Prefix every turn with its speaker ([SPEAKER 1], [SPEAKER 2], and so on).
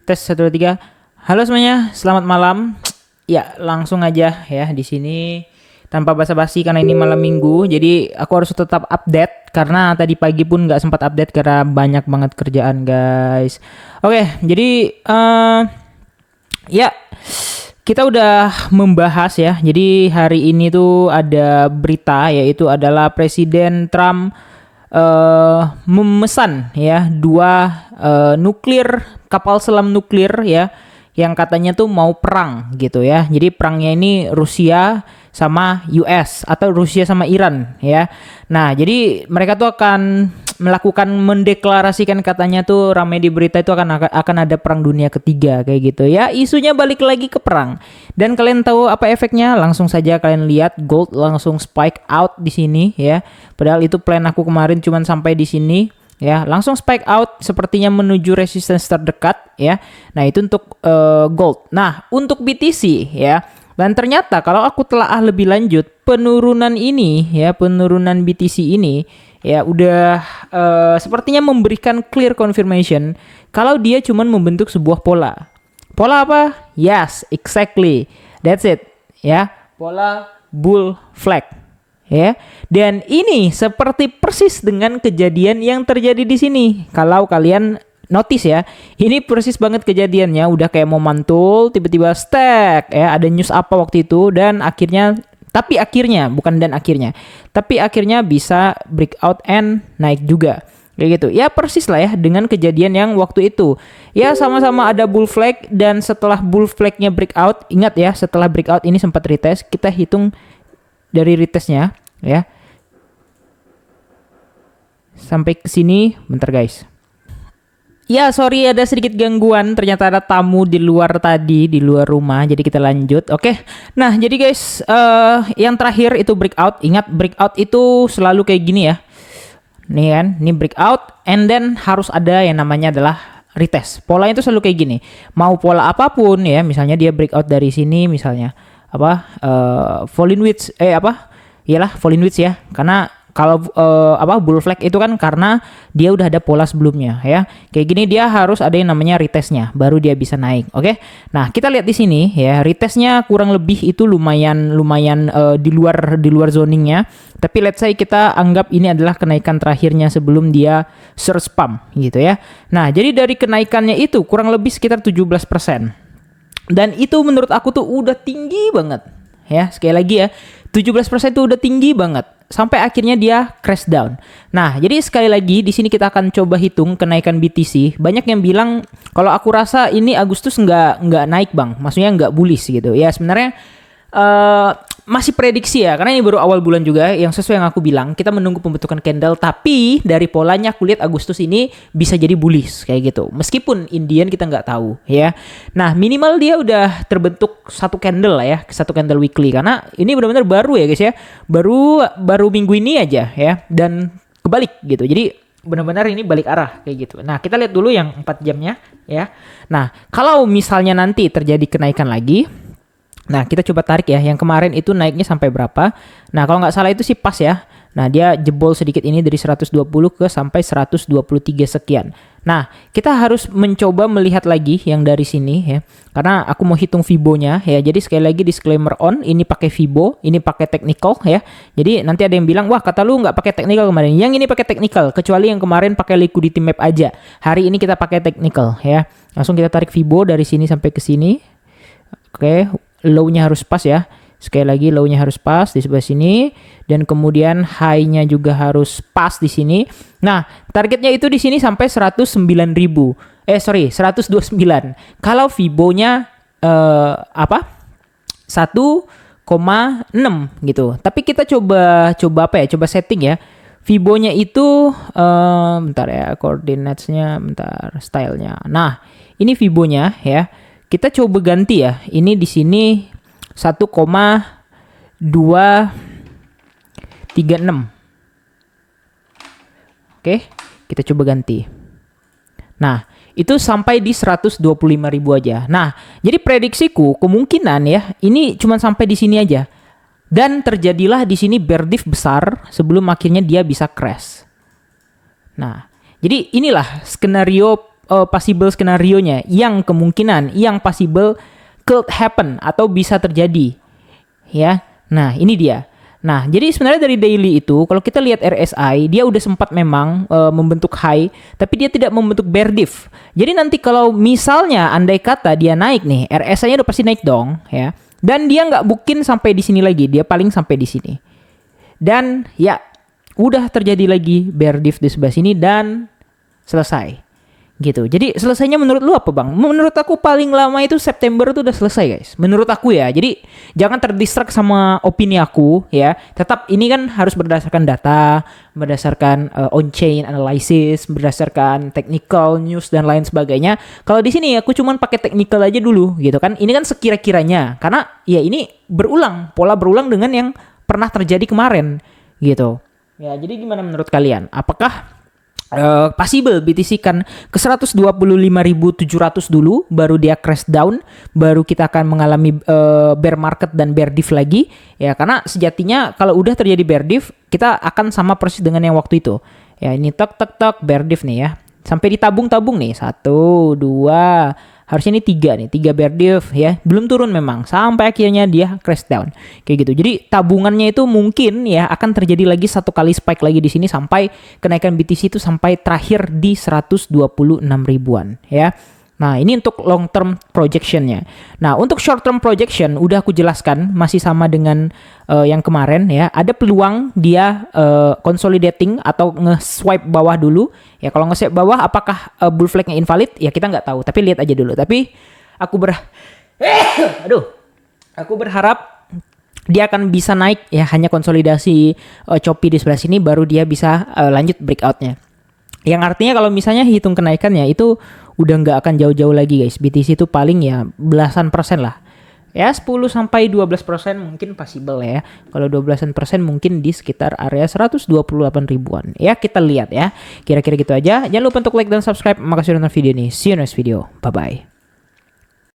[SPEAKER 1] Tes 1 2 3. Halo semuanya, selamat malam. Ya, langsung aja ya di sini tanpa basa-basi karena ini malam Minggu. Jadi aku harus tetap update karena tadi pagi pun nggak sempat update karena banyak banget kerjaan, guys. Oke, jadi ya kita udah membahas ya. Jadi hari ini tuh ada berita yaitu adalah Presiden Trump memesan ya 2 nuklir kapal selam nuklir ya yang katanya tuh mau perang gitu ya. Jadi perangnya ini Rusia sama US atau Rusia sama Iran ya. Nah, jadi mereka tuh akan mendeklarasikan katanya tuh ramai di berita itu akan ada perang dunia ketiga kayak gitu ya. Isunya balik lagi ke perang. Dan kalian tahu apa efeknya? Langsung saja kalian lihat gold langsung spike out di sini ya. Padahal itu plan aku kemarin cuman sampai di sini ya, langsung spike out sepertinya menuju resistance terdekat ya. Nah, itu untuk gold. Nah, untuk BTC ya. Dan ternyata kalau aku telaah lebih lanjut, penurunan BTC ini ya udah sepertinya memberikan clear confirmation kalau dia cuman membentuk sebuah pola. Pola apa? Yes, exactly. That's it. Ya, pola bull flag. Ya. Dan ini seperti persis dengan kejadian yang terjadi di sini. Kalau kalian notice ya, ini persis banget kejadiannya, udah kayak mau mantul, tiba-tiba stack ya, ada news apa waktu itu dan akhirnya bisa breakout and naik juga. Kayak gitu. Ya persis lah ya dengan kejadian yang waktu itu. Ya sama-sama ada bull flag dan setelah bull flagnya breakout, ingat ya, setelah breakout ini sempat retest, kita hitung dari retestnya ya. Sampai ke sini, bentar guys. Ya, sorry ada sedikit gangguan. Ternyata ada tamu di luar rumah. Jadi kita lanjut. Oke. Nah, jadi guys, yang terakhir itu breakout. Ingat breakout itu selalu kayak gini ya. Nih kan, ini breakout and then harus ada yang namanya adalah retest. Polanya itu selalu kayak gini. Mau pola apapun ya, misalnya dia breakout dari sini misalnya fall in width fall in width ya. Karena kalau bull flag itu kan karena dia udah ada pola sebelumnya ya. Kayak gini dia harus ada yang namanya retestnya baru dia bisa naik. Oke. Nah, kita lihat di sini ya, retestnya kurang lebih itu lumayan di luar zoningnya. Tapi let's say kita anggap ini adalah kenaikan terakhirnya sebelum dia surge pump gitu ya. Nah, jadi dari kenaikannya itu kurang lebih sekitar 17%. Dan itu menurut aku tuh udah tinggi banget. Ya, sekali lagi ya, 17% itu udah tinggi banget. Sampai akhirnya dia crash down. Nah, jadi sekali lagi di sini kita akan coba hitung kenaikan BTC. Banyak yang bilang kalau aku rasa ini Agustus nggak naik bang, maksudnya nggak bullish gitu. Ya sebenarnya masih prediksi ya, karena ini baru awal bulan juga. Yang sesuai yang aku bilang, kita menunggu pembentukan candle. Tapi dari polanya aku lihat Agustus ini bisa jadi bullish kayak gitu. Meskipun Indian kita nggak tahu ya. Nah, minimal dia udah terbentuk satu candle lah ya, satu candle weekly. Karena ini benar-benar baru ya guys ya, baru minggu ini aja ya, dan kebalik gitu. Jadi benar-benar ini balik arah kayak gitu. Nah, kita lihat dulu yang 4 jamnya ya. Nah, kalau misalnya nanti terjadi kenaikan lagi, nah, kita coba tarik ya. Yang kemarin itu naiknya sampai berapa? Nah, kalau nggak salah itu sih pas ya. Nah, dia jebol sedikit ini dari 120 ke sampai 123 sekian. Nah, kita harus mencoba melihat lagi yang dari sini ya. Karena aku mau hitung Fibo-nya ya. Jadi sekali lagi disclaimer on, ini pakai Fibo, ini pakai technical ya. Jadi nanti ada yang bilang, "Wah, kata lu nggak pakai technical kemarin." Yang ini pakai technical, kecuali yang kemarin pakai liquidity map aja. Hari ini kita pakai technical ya. Langsung kita tarik Fibo dari sini sampai ke sini. Oke. Low-nya harus pas ya. Sekali lagi low-nya harus pas di sebelah sini dan kemudian high-nya juga harus pas di sini. Nah, targetnya itu di sini sampai 129. Kalau Fibo-nya 1,6 gitu. Tapi kita coba setting ya. Fibo-nya itu bentar ya, coordinates-nya bentar, style-nya. Nah, ini Fibo-nya ya. Kita coba ganti ya. Ini di sini 1,236. Oke, kita coba ganti. Nah, itu sampai di 125.000 aja. Nah, jadi prediksiku kemungkinan ya, ini cuma sampai di sini aja. Dan terjadilah di sini bear div besar sebelum akhirnya dia bisa crash. Nah, jadi inilah skenario possible skenario-nya yang kemungkinan yang possible could happen atau bisa terjadi. Ya. Nah, ini dia. Nah, jadi sebenarnya dari daily itu kalau kita lihat RSI dia udah sempat memang membentuk high, tapi dia tidak membentuk bear div. Jadi nanti kalau misalnya andai kata dia naik nih, RSI-nya udah pasti naik dong, ya. Dan dia nggak mungkin sampai di sini lagi, dia paling sampai di sini. Dan ya udah terjadi lagi bear div di sebelah sini dan selesai. Gitu. Jadi selesainya menurut lu apa, Bang? Menurut aku paling lama itu September itu udah selesai, guys. Menurut aku ya. Jadi jangan terdistract sama opini aku ya. Tetap ini kan harus berdasarkan data, berdasarkan on-chain analysis, berdasarkan technical news dan lain sebagainya. Kalau di sini aku cuman pakai technical aja dulu gitu kan. Ini kan sekira-kiranya karena ya ini pola berulang dengan yang pernah terjadi kemarin gitu. Ya, jadi gimana menurut kalian? Apakah possible BTC kan ke 125.700 dulu baru dia crash down, baru kita akan mengalami bear market dan bear div lagi ya, karena sejatinya kalau udah terjadi bear div kita akan sama persis dengan yang waktu itu ya. Ini tok bear div nih ya, sampai ditabung-tabung nih 1, 2, harusnya ini 3 bear div ya, belum turun memang sampai akhirnya dia crash down kayak gitu. Jadi tabungannya itu mungkin ya akan terjadi lagi satu kali spike lagi di sini sampai kenaikan BTC itu sampai terakhir di 126 ribuan ya. Nah, ini untuk long term projectionnya. Nah, untuk short term projection udah aku jelaskan masih sama dengan yang kemarin ya. Ada peluang dia consolidating atau nge-swipe bawah dulu. Ya, kalau nge-swipe bawah apakah bull flag-nya invalid? Ya kita nggak tahu, tapi lihat aja dulu. Tapi aku aku berharap dia akan bisa naik ya, hanya konsolidasi choppy di sebelah sini baru dia bisa lanjut breakout-nya. Yang artinya kalau misalnya hitung kenaikannya itu udah nggak akan jauh-jauh lagi, guys. BTC itu paling ya belasan persen lah. Ya 10-12% mungkin possible ya. Kalau 12% mungkin di sekitar area 128 ribuan. Ya kita lihat ya. Kira-kira gitu aja. Jangan lupa untuk like dan subscribe. Makasih udah nonton video ini. See you next video. Bye-bye.